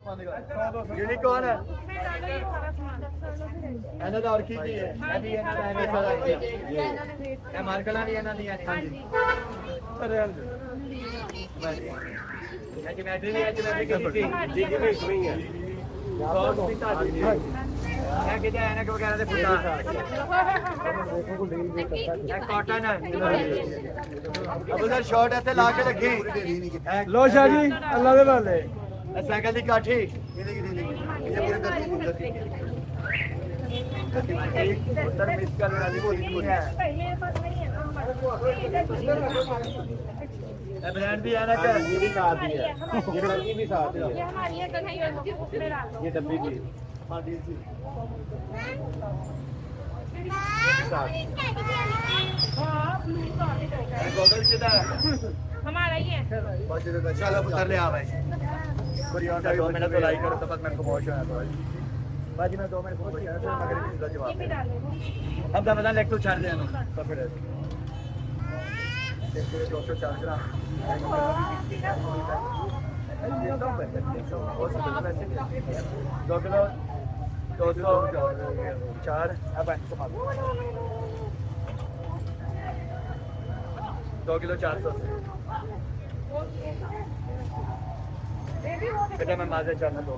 unicorn है ਇਹਨਾਂ ਦਾ ਔਰ ਕੀ ਕੀ ਹੈ ਇਹਦੀ ਇਹਨਾਂ ਦਾ ਐਵੇਂ ਸਾਰਾ ਇਹ ਮਾਰਕਲਾਂ ਦੀ ਇਹਨਾਂ ਦੀਆਂ ਹਾਂਜੀ ਅਰੇ ਹਾਂ ਇਹ ਜਿਮੈਟਰੀ ਵੀ ਹੈ ਜਿਮੈਟਰੀ ਕੀ ਜੀ ਜੀ ਵੀ ਨਹੀਂ ਹੈ ਯਾਰ ਪਿਤਾ ਜੀ ਇਹ ਕਿਤੇ ਐਨਕ ਵਗੈਰਾ ਦੇ ਫੁੱਟਾ ਇਹ ਕਾਟਨ ਹੈ ਅਬੂ ਸਰ ਸ਼ਾਰਟ ਇੱਥੇ ਲਾ ਕੇ ਰੱਖੀ लो शाह जी अल्लाह दे वाले साइकिल की काठी ये पूरे उधर मिस करने वाली वो नहीं है ब्रांड भी है ना क्या ये भी साथ ही है ये लड़की भी साथ है ये हमारी है कन्हैया ये डब्बी भी हां डी सी गोगल किधर हमारा ही है चलो उतर ले आ भाई कुरियर का 2 मिनट तो लाइक करो तब तक मेरे को बहुत शौक है बाजी में 2 मिनट को पूछा तो मगर इसका जवाब हम तो बता लेक तो छाड़ देना तो फिर 204 ग्राम 2 किलो 204 अब 2 किलो 400 बेटा मैं माजा चाहना दो